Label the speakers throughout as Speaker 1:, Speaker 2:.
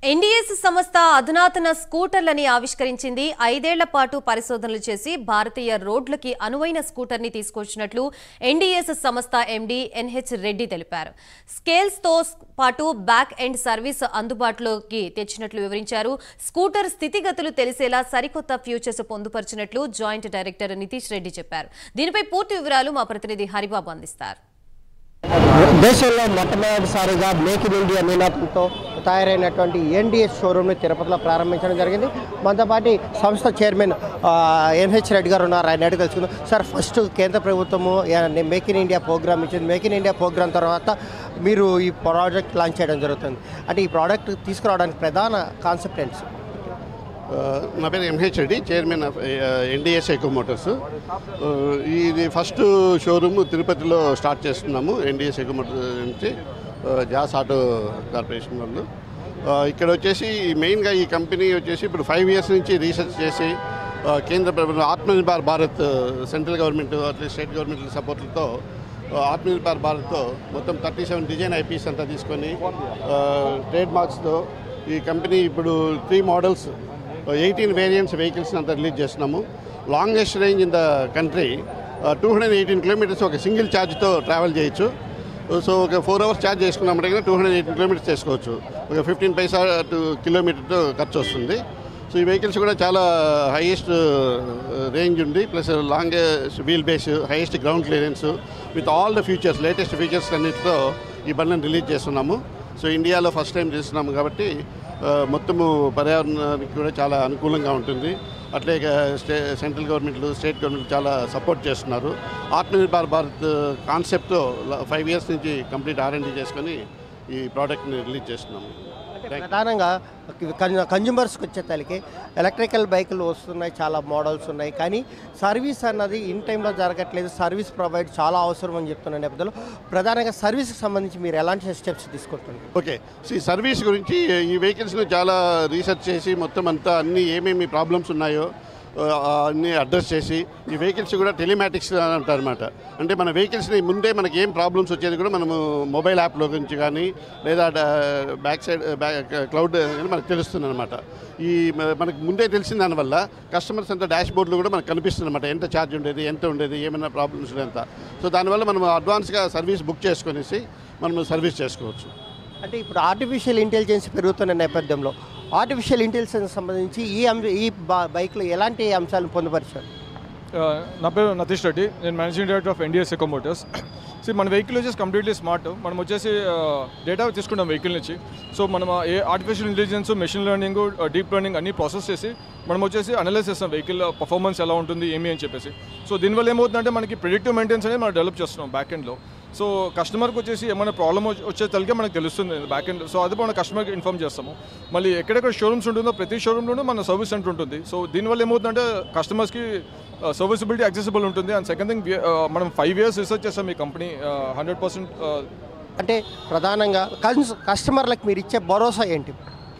Speaker 1: NDS సంస్థ అధునాతన స్కూటర్లని ఆవిష్కరించింది. 5 ఏళ్ల పాటు పరిశోధనలు చేసి భారతీయ రోడ్లకి అనువైన స్కూటర్ని తీసుకొచ్చినట్లు ఎన్డీఎస్ సంస్థ ఎండీ ఎన్హెచ్ రెడ్డి తెలిపారు. స్కేల్స్ తో పాటు బ్యాక్ ఎండ్ సర్వీస్ అందుబాటులోకి తెచ్చినట్లు వివరించారు. స్కూటర్ స్థితిగతులు తెలిసేలా సరికొత్త ఫ్యూచర్స్ పొందుపరిచినట్లు జాయింట్ డైరెక్టర్ నితీష్ రెడ్డి చెప్పారు. దీనిపై పూర్తి వివరాలు మా ప్రతినిధి హరిబాబు అందిస్తారు.
Speaker 2: దేశంలో మొట్టమొదటిసారిగా మేక్ ఇన్ ఇండియా నినాదంతో తయారైనటువంటి ఎన్డీఎస్ షోరూమ్ని తిరుపతిలో ప్రారంభించడం జరిగింది. మనతో పాటు సంస్థ చైర్మన్ ఎన్హెచ్ రెడ్డి గారు ఉన్నారు. ఆయన అడిగి తెలుసుకుందాం. సార్, ఫస్ట్ కేంద్ర ప్రభుత్వము మేక్ ఇన్ ఇండియా ప్రోగ్రామ్ ఇచ్చింది. మేక్ ఇన్ ఇండియా ప్రోగ్రామ్ తర్వాత మీరు ఈ ప్రాజెక్ట్ లాంచ్ చేయడం జరుగుతుంది. అంటే ఈ ప్రోడక్ట్ తీసుకురావడానికి ప్రధాన కాన్సెప్ట్ ఏంటి?
Speaker 3: నా పేరు M H Reddy, chairman of NDS echo motors. ఇది ఫస్ట్ షోరూమ్ తిరుపతిలో స్టార్ట్ చేస్తున్నాము. ఎన్డీఎస్ ఎకో మోటార్స్ నుంచి జాస్ ఆటో కార్పొరేషన్ వాళ్ళు. ఇక్కడ వచ్చేసి మెయిన్గా ఈ కంపెనీ వచ్చేసి ఇప్పుడు 5 years నుంచి రీసెర్చ్ చేసి కేంద్ర ప్రభుత్వం ఆత్మనిర్భర్ భారత్ సెంట్రల్ గవర్నమెంట్ అట్లా స్టేట్ గవర్నమెంట్ సపోర్ట్లతో ఆత్మనిర్భర్ భారత్తో మొత్తం 37 డిజైన్ ఐపీస్ అంతా తీసుకొని ట్రేడ్ మార్క్స్తో ఈ కంపెనీ ఇప్పుడు 3 models 18 వేరియంట్స్ వెహికల్స్ అంతా రిలీజ్ చేస్తున్నాము. Longest range in the country 218 kilometers ఒక సింగిల్ ఛార్జ్తో ట్రావెల్ చేయొచ్చు. సో ఒక 4 hours ఛార్జ్ చేసుకున్నామంటే 218 kilometers చేసుకోవచ్చు. ఒక 15 పైసా కిలోమీటర్తో ఖర్చు వస్తుంది. సో ఈ వెహికల్స్ కూడా చాలా హైయెస్ట్ రేంజ్ ఉంది, plus longest wheel base, highest ground clearance with all the features, latest features అన్నిటితో ఈ బండ్లను రిలీజ్ చేస్తున్నాము. సో ఇండియాలో ఫస్ట్ టైం చేస్తున్నాము కాబట్టి మొత్తము పర్యావరణానికి కూడా చాలా అనుకూలంగా ఉంటుంది. అట్లే సెంట్రల్ గవర్నమెంట్లు, స్టేట్ గవర్నమెంట్లు చాలా సపోర్ట్ చేస్తున్నారు. ఆత్మనిర్భర్ భారత్ కాన్సెప్ట్తో 5 years నుంచి కంప్లీట్ R&D చేసుకొని ఈ ప్రోడక్ట్ని రిలీజ్ చేస్తున్నాము.
Speaker 2: ప్రధానంగా కన్జ్యూమర్స్కి వచ్చేసరికి ఎలక్ట్రికల్ బైకులు వస్తున్నాయి, చాలా మోడల్స్ ఉన్నాయి, కానీ సర్వీస్ అన్నది ఇన్ టైంలో జరగట్లేదు. సర్వీస్ ప్రొవైడ్ చాలా అవసరం అని చెప్తున్న నేపథ్యంలో ప్రధానంగా సర్వీస్కి సంబంధించి మీరు ఎలాంటి స్టెప్స్ తీసుకుంటున్నారు?
Speaker 3: ఓకే, ఈ సర్వీస్ గురించి ఈ వెహికల్స్ని చాలా రీసెర్చ్ చేసి మొత్తం అంతా అన్ని ఏమేమి ప్రాబ్లమ్స్ ఉన్నాయో అన్నీ అడ్రస్ చేసి ఈ వెహికల్స్ కూడా టెలిమాటిక్స్ అంటారు అనమాట. అంటే మన వెహికల్స్ని ముందే మనకి ఏం ప్రాబ్లమ్స్ వచ్చేది కూడా మనము మొబైల్ యాప్లో గురించి కానీ లేదా బ్యాక్ సైడ్ క్లౌడ్ కానీ మనకు తెలుస్తుంది అనమాట. ఈ మనకు ముందే తెలిసిన దానివల్ల కస్టమర్స్ అంతా డాష్ బోర్డులో కూడా మనకు కనిపిస్తుంది అనమాట, ఎంత ఛార్జ్ ఉండేది, ఎంత ఉండేది, ఏమైనా ప్రాబ్లమ్స్ ఎంత. సో దానివల్ల మనం అడ్వాన్స్గా సర్వీస్ బుక్ చేసుకొనేసి మనం సర్వీస్ చేసుకోవచ్చు.
Speaker 2: అంటే ఇప్పుడు ఆర్టిఫిషియల్ ఇంటెలిజెన్స్ పెరుగుతున్న నేపథ్యంలో ఆర్టిఫిషియల్ ఇంటెలిజెన్స్ సంబంధించి ఈ బైక్లో ఎలాంటి అంశాలను పొందుపరిచారు?
Speaker 4: నా పేరు నితీష్ రెడ్డి, నేను managing director of NDS echo Motors. So మన వెహికల్ వచ్చేసి కంప్లీట్లీ స్మార్ట్. మనం వచ్చేసి డేటా తీసుకుంటాం వెహికల్ నుంచి. సో మనం ఏ artificial intelligence, machine learning, deep learning అన్ని ప్రాసెస్ చేసి మనం వచ్చేసి అనలైజ్ చేస్తాం వెహికల్ పర్ఫార్మెన్స్ ఎలా ఉంటుంది ఏమి అని చెప్పేసి. సో దీనివల్ల ఏమవుతుందంటే మనకి ప్రిడిక్టివ్ మెయింటెనెన్స్ అనేది మనం డెవలప్ చేస్తున్నాం బ్యాక్ ఎండ్లో. సో కస్టమర్కి వచ్చేసి ఏమైనా ప్రాబ్లమ్ వచ్చే తలకే మనకు తెలుస్తుంది బ్యాక్ ఎండ్. సో అది మన కస్టమర్కి ఇన్ఫార్మ్ చేస్తాము. మళ్ళీ ఎక్కడెక్కడ షోరూమ్స్ ఉంటుందో ప్రతి షోరూంలోనూ మన సర్వీస్ సెంటర్ ఉంటుంది. సో దీనివల్ల ఏమవుతుందంటే కస్టమర్స్కి సర్వీసబిలిటీ యాక్సెసిబుల్ ఉంటుంది. అండ్ సెకండ్ థింగ్, మనం 5 years రీసెర్చ్ చేస్తాం ఈ కంపెనీ 100%.
Speaker 2: అంటే ప్రధానంగా కస్టమర్లకు మీరు ఇచ్చే భరోసా ఏంటి?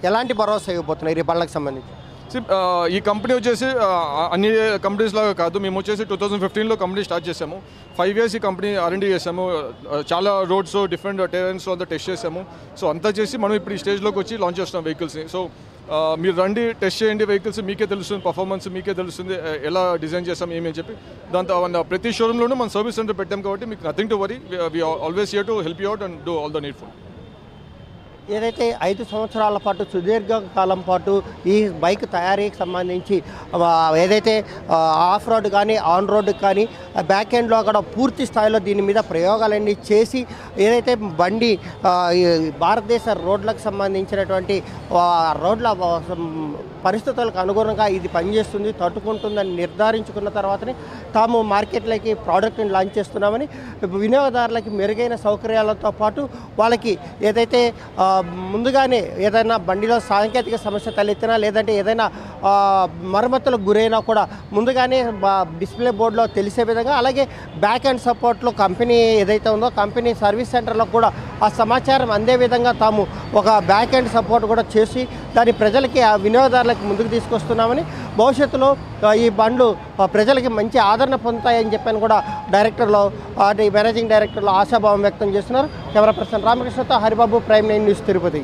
Speaker 2: ఎలాంటి భరోసా ఇవ్వబోతున్నారు ఈ బండ్లకు సంబంధించి?
Speaker 4: ఈ కంపెనీ వచ్చేసి అన్ని కంపెనీస్ లాగా కాదు. మేము వచ్చేసి 2015లో కంపెనీ స్టార్ట్ చేసాము. 5 years ఈ కంపెనీ R&D చేసాము. చాలా రోడ్స్, డిఫరెంట్ టెరెన్స్లో అంతా టెస్ట్ చేసాము. సో అంతా చేసి మనం ఇప్పుడు ఈ స్టేజ్లోకి వచ్చి లాంచ్ చేస్తున్నాం వెహికల్స్ని. సో మీరు రండి, టెస్ట్ చేయండి వెహికల్స్, మీకే తెలుస్తుంది పర్ఫార్మెన్స్, మీకే తెలుస్తుంది ఎలా డిజైన్ చేస్తాం ఏమి అని చెప్పి. దాంతో ప్రతి షోరూంలోనూ మనం సర్వీస్ సెంటర్ పెట్టాం కాబట్టి మీకు nothing to worry. We always here to help you out and do all the needful.
Speaker 2: ఏదైతే 5 సంవత్సరాల పాటు సుదీర్ఘ కాలం పాటు ఈ బైక్ తయారీకి సంబంధించి ఏదైతే ఆఫ్ రోడ్ కానీ ఆన్ రోడ్ కానీ బ్యాక్ ఎండ్లో కూడా పూర్తి స్థాయిలో దీని మీద ప్రయోగాలన్నీ చేసి ఏదైతే బండి భారతదేశ రోడ్లకు సంబంధించినటువంటి రోడ్ల పరిస్థితులకు అనుగుణంగా ఇది పనిచేస్తుంది, తట్టుకుంటుందని నిర్ధారించుకున్న తర్వాతనే తాము మార్కెట్లోకి ప్రోడక్ట్ని లాంచ్ చేస్తున్నామని, వినియోగదారులకి మెరుగైన సౌకర్యాలతో పాటు వాళ్ళకి ఏదైతే ముందుగానే ఏదైనా బండిలో సాంకేతిక సమస్య తలెత్తినా లేదంటే ఏదైనా మరమ్మతులకు గురైనా కూడా ముందుగానే డిస్ప్లే బోర్డులో తెలిసే విధంగా, అలాగే బ్యాక్ అండ్ సపోర్ట్లో కంపెనీ ఏదైతే ఉందో కంపెనీ సర్వీస్ సెంటర్లో కూడా ఆ సమాచారం అందే విధంగా తాము ఒక బ్యాక్ అండ్ సపోర్ట్ కూడా చేసి దాని ప్రజలకి ఆ వినియోగదారులకి ముందుకు తీసుకొస్తున్నామని, భవిష్యత్తులో ఈ బండ్లు ప్రజలకి మంచి ఆదరణ పొందుతాయని చెప్పని కూడా మేనేజింగ్ డైరెక్టర్లో ఆశాభావం వ్యక్తం చేస్తున్నారు. కెమెరా పర్సన్ రామకృష్ణతో హరిబాబు, ప్రైమ్ 9 న్యూస్, తిరుపతి.